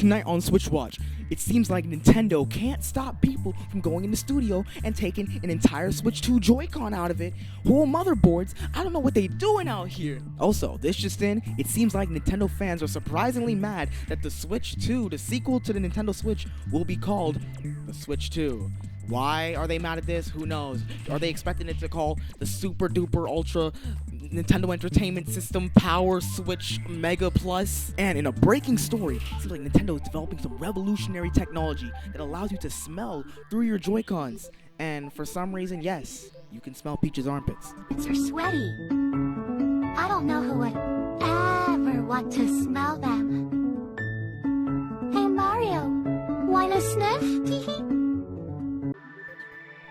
Tonight on Switch Watch, it seems like Nintendo can't stop people from going in the studio and taking an entire Switch 2 Joy-Con out of it. Whole motherboards, I don't know what they doing out here. Also, this just in, it seems like Nintendo fans are surprisingly mad that the Switch 2, the sequel to the Nintendo Switch, will be called the Switch 2. Why are they mad at this? Who knows? Are they expecting it to call the Super Duper Ultra Nintendo Entertainment System Power Switch Mega Plus? And in a breaking story, it seems like Nintendo is developing some revolutionary technology that allows you to smell through your Joy-Cons. And for some reason, yes, you can smell Peach's armpits. They're sweaty. I don't know who would ever want to smell them. Hey Mario, wanna sniff?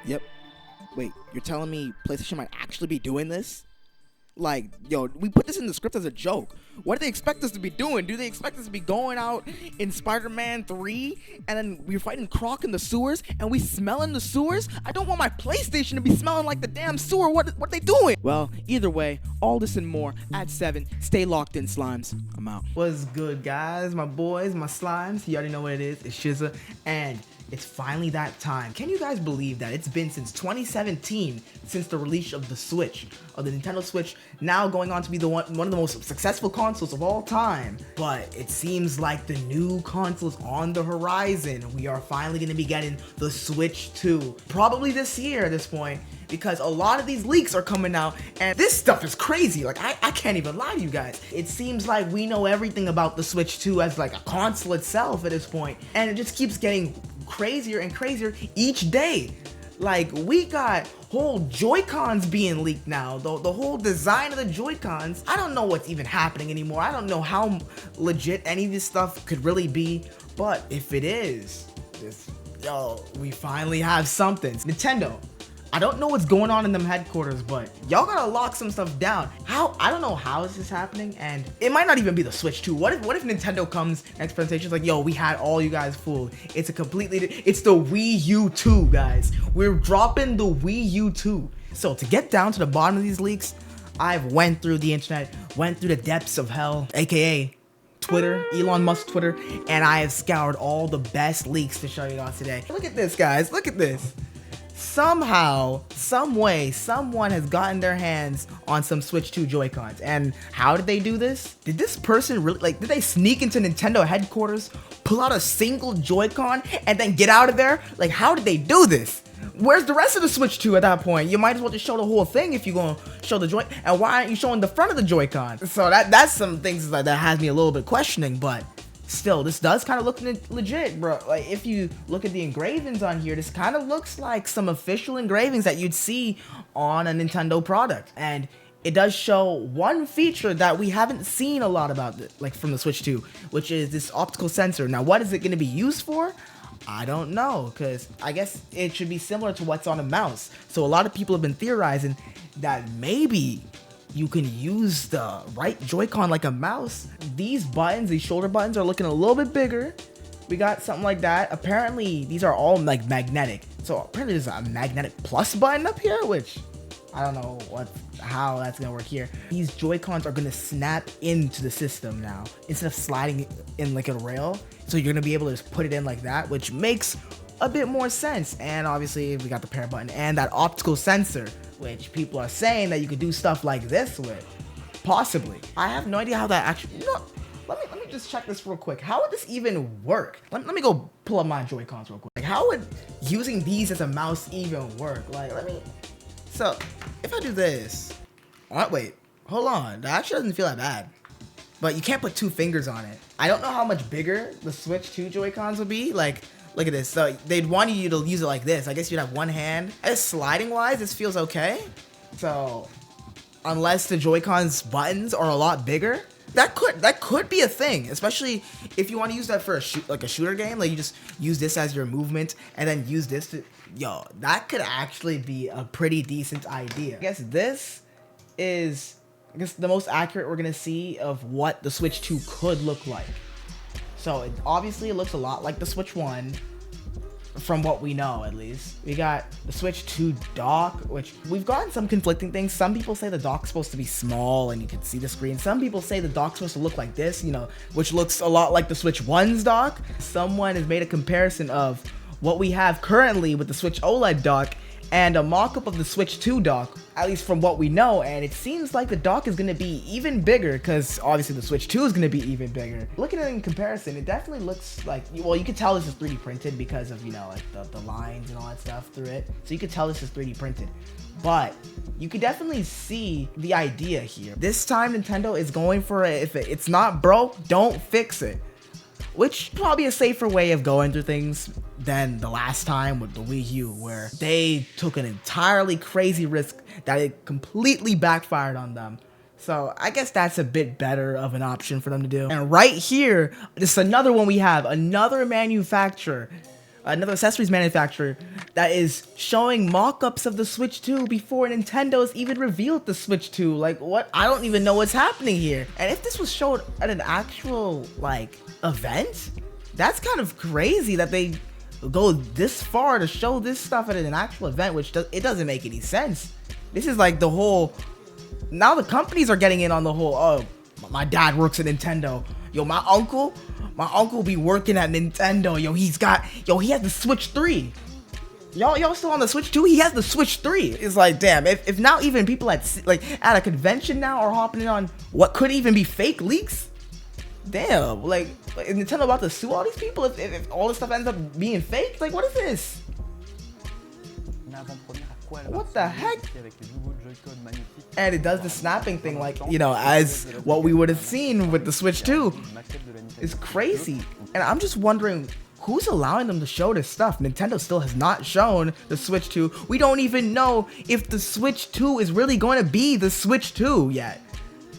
Yep. Wait, you're telling me PlayStation might actually be doing this? Like, yo, we put this in the script as a joke. What do they expect us to be doing? Do they expect us to be going out in Spider-Man 3 and then we're fighting Croc in the sewers and we smell in the sewers? I don't want my PlayStation to be smelling like the damn sewer. What are they doing? Well, either way, all this and more at 7. Stay locked in, Slimes. I'm out. What's good, guys? My boys, my Slimes. You already know what it is. It's ShZa, and it's finally that time. Can you guys believe that it's been since 2017 since the release of the Switch, of the Nintendo Switch, now going on to be one of the most successful consoles of all time? But it seems like the new console's on the horizon. We are finally going to be getting the Switch 2, probably this year at this point, because a lot of these leaks are coming out, and this stuff is crazy. Like, I can't even lie to you guys. It seems like we know everything about the Switch 2 as like a console itself at this point, and it just keeps getting crazier and crazier each day. Like, we got whole Joy-Cons being leaked now. The whole design of the Joy-Cons. I don't know what's even happening anymore. I don't know how legit any of this stuff could really be, but if it is, we finally have something. Nintendo, I don't know what's going on in them headquarters, but y'all gotta lock some stuff down. I don't know how this is happening, and it might not even be the Switch 2. What if Nintendo comes next presentation, like, yo, we had all you guys fooled. It's the Wii U 2, guys. We're dropping the Wii U 2. So to get down to the bottom of these leaks, I've went through the internet, went through the depths of hell, aka Twitter, Elon Musk Twitter, and I have scoured all the best leaks to show you guys today. Look at this, guys. Look at this. Somehow, some way, someone has gotten their hands on some Switch 2 Joy-Cons. And how did they do this? Did this person really, did they sneak into Nintendo headquarters, pull out a single Joy-Con, and then get out of there? Like, how did they do this? Where's the rest of the Switch 2 at that point? You might as well just show the whole thing if you're gonna show the Joy. And why aren't you showing the front of the Joy-Con? So that's some things that has me a little bit questioning, but still, this does kind of look legit, bro. Like, if you look at the engravings on here, this kind of looks like some official engravings that you'd see on a Nintendo product. And it does show one feature that we haven't seen a lot about, like, from the Switch 2, which is this optical sensor. Now, what is it going to be used for? I don't know, because I guess it should be similar to what's on a mouse. So a lot of people have been theorizing that maybe you can use the right Joy-Con like a mouse. These buttons, these shoulder buttons, are looking a little bit bigger. We got something like that. Apparently, these are all like magnetic. So apparently there's a magnetic plus button up here, which I don't know how that's gonna work here. These Joy-Cons are gonna snap into the system now, instead of sliding in like a rail. So you're gonna be able to just put it in like that, which makes a bit more sense. And obviously we got the pair button and that optical sensor, which people are saying that you could do stuff like this with, possibly. I have no idea how that actually, let me just check this real quick. How would this even work? Let me go pull up my Joy-Cons real quick. Like, how would using these as a mouse even work? Like, so if I do this, wait, hold on, that actually doesn't feel that bad. But you can't put 2 fingers on it. I don't know how much bigger the Switch 2 Joy-Cons would be. Like, look at this. So they'd want you to use it like this. I guess you'd have one hand. As sliding wise, this feels okay. So unless the Joy-Cons buttons are a lot bigger, that could be a thing. Especially if you want to use that for a shooter game. Like, you just use this as your movement and then use this to, that could actually be a pretty decent idea. I guess this is the most accurate we're gonna see of what the Switch 2 could look like. So obviously it looks a lot like the Switch 1. from what we know, at least. We got the Switch 2 dock, which we've gotten some conflicting things. Some people say the dock's supposed to be small and you can see the screen. Some people say the dock's supposed to look like this, you know, which looks a lot like the Switch 1's dock. Someone has made a comparison of what we have currently with the Switch OLED dock and a mock-up of the Switch 2 dock, at least from what we know, and it seems like the dock is going to be even bigger, because obviously the Switch 2 is going to be even bigger. Looking at it in comparison, it definitely looks like, well, you can tell this is 3D printed because of, you know, like the lines and all that stuff through it, so you could tell this is 3D printed. But you could definitely see the idea here. This time Nintendo is going for it. If it's not broke, don't fix it. Which is probably a safer way of going through things than the last time with the Wii U, where they took an entirely crazy risk that it completely backfired on them. So I guess that's a bit better of an option for them to do. And right here, this is another one we have, another manufacturer, another accessories manufacturer that is showing mock-ups of the Switch 2 before Nintendo's even revealed the Switch 2. Like, what? I don't even know what's happening here. And if this was showed at an actual, like, event, that's kind of crazy that they go this far to show this stuff at an actual event, which it doesn't make any sense. This is like the whole, now the companies are getting in on the whole, oh, my dad works at Nintendo. Yo, my uncle be working at Nintendo. Yo, he has the Switch 3. Y'all still on the Switch 2? He has the Switch 3. It's like, damn, if now even people at a convention now are hopping in on what could even be fake leaks, damn, like, is Nintendo about to sue all these people if all this stuff ends up being fake? Like, what is this? What the heck? And it does the snapping thing, like, you know, as what we would have seen with the Switch 2. It's crazy. And I'm just wondering, who's allowing them to show this stuff? Nintendo still has not shown the Switch 2. We don't even know if the Switch 2 is really going to be the Switch 2 yet.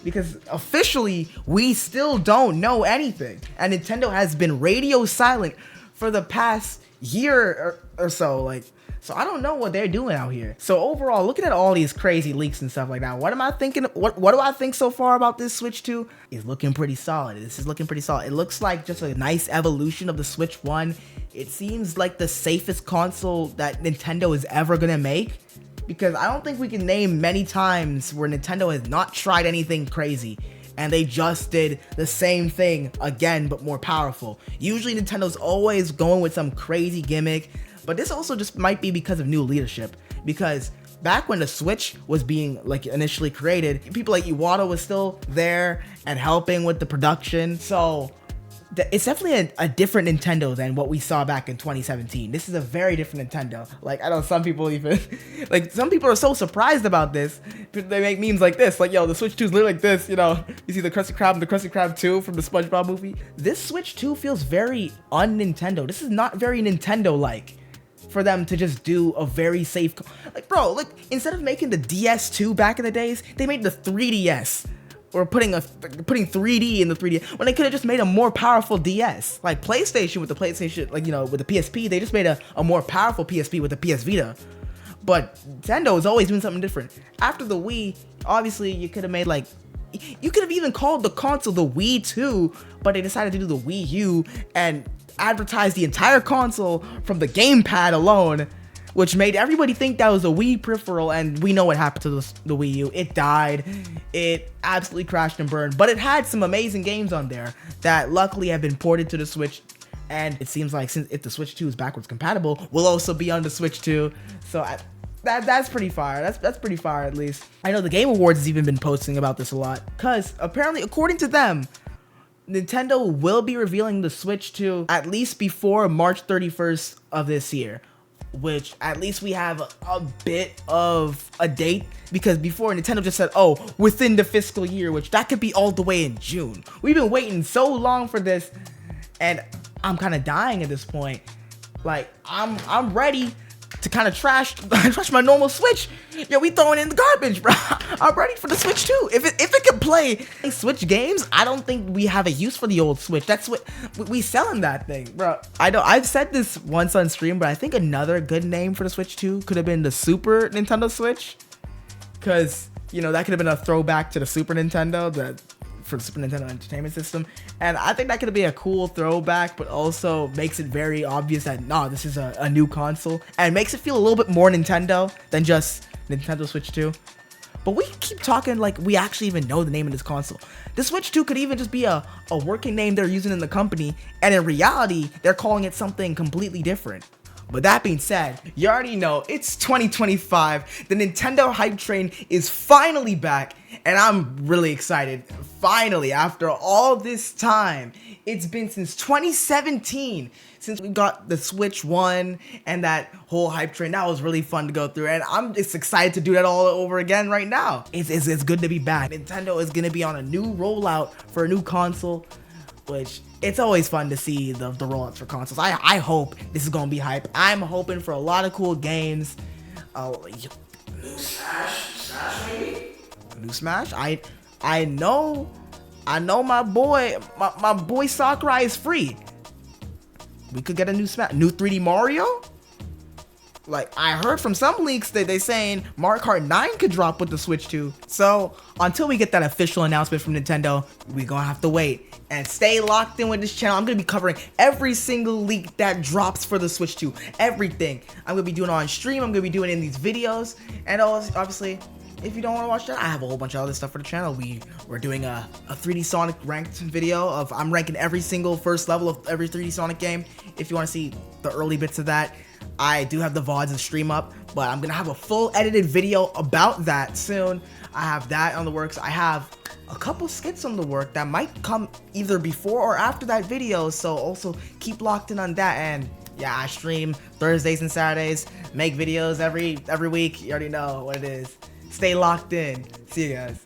Because officially, we still don't know anything. And Nintendo has been radio silent for the past year or so. Like, so I don't know what they're doing out here. So overall, looking at all these crazy leaks and stuff like that, what am I thinking? What do I think so far about this Switch 2? It's looking pretty solid. This is looking pretty solid. It looks like just a nice evolution of the Switch 1. It seems like the safest console that Nintendo is ever gonna make. Because I don't think we can name many times where Nintendo has not tried anything crazy and they just did the same thing again, but more powerful. Usually Nintendo's always going with some crazy gimmick, but this also just might be because of new leadership. Because back when the Switch was being like initially created, people like Iwata was still there and helping with the production. So it's definitely a different Nintendo than what we saw back in 2017. This is a very different Nintendo. Like, I know some people even, like, some people are so surprised about this. They make memes like this, like, yo, the Switch 2 is literally like this, you know. You see the Krusty Krab and the Krusty Krab 2 from the SpongeBob movie. This Switch 2 feels very un-Nintendo. This is not very Nintendo-like for them to just do a very safe, like, bro, look, instead of making the DS2 back in the days, they made the 3DS. Or putting 3D in the 3D when they could have just made a more powerful DS. Like PlayStation with the PlayStation, like, you know, with the PSP, they just made a more powerful PSP with the PS Vita. But Nintendo is always doing something different. After the Wii, obviously you could have made like, you could have even called the console the Wii 2, but they decided to do the Wii U and advertise the entire console from the gamepad alone, which made everybody think that was a Wii peripheral, and we know what happened to the Wii U. It died. It absolutely crashed and burned, but it had some amazing games on there that luckily have been ported to the Switch, and it seems like if the Switch 2 is backwards compatible, will also be on the Switch 2. So that's pretty fire. That's pretty fire, at least. I know the Game Awards has even been posting about this a lot, because apparently, according to them, Nintendo will be revealing the Switch 2 at least before March 31st of this year. Which at least we have a bit of a date, because before Nintendo just said, oh, within the fiscal year, which that could be all the way in June. We've been waiting so long for this, and I'm kind of dying at this point. Like, I'm ready to kind of trash my normal Switch. Yo, we throwing it in the garbage, bro. I'm ready for the Switch too. If it can play Switch games, I don't think we have a use for the old Switch. That's what we selling that thing, bro. I know I've said this once on stream, but I think another good name for the Switch 2 could have been the Super Nintendo Switch, because, you know, that could have been a throwback to the Super Nintendo, the for the Super Nintendo Entertainment System, and I think that could be a cool throwback, but also makes it very obvious that this is a new console, and makes it feel a little bit more Nintendo than just Nintendo Switch 2. But we keep talking like we actually even know the name of this console. The Switch 2 could even just be a working name they're using in the company, and in reality, they're calling it something completely different. But that being said, you already know it's 2025. The Nintendo hype train is finally back, and I'm really excited. Finally, after all this time, it's been since 2017 since we got the Switch 1 and that whole hype train. That was really fun to go through, and I'm just excited to do that all over again right now. It's good to be back. Nintendo is gonna be on a new rollout for a new console, which it's always fun to see the rollouts for consoles. I hope this is gonna be hype. I'm hoping for a lot of cool games. New Smash maybe? New Smash? I know my boy Sakurai is free. We could get a new Smash, new 3D Mario. Like, I heard from some leaks that they saying Mario Kart 9 could drop with the Switch 2. So until we get that official announcement from Nintendo, we're gonna have to wait. And stay locked in with this channel. I'm gonna be covering every single leak that drops for the Switch 2. Everything. I'm gonna be doing it on stream. I'm gonna be doing it in these videos. And obviously, if you don't want to watch that, I have a whole bunch of other stuff for the channel. We're doing a 3D Sonic ranked video of I'm ranking every single first level of every 3D Sonic game. If you want to see the early bits of that, I do have the VODs and stream up, but I'm gonna have a full edited video about that soon. I have that on the works. I have a couple skits on the work that might come either before or after that video, so also keep locked in on that. And yeah, I stream Thursdays and Saturdays, make videos every week. You already know what it is. Stay locked in. See you guys.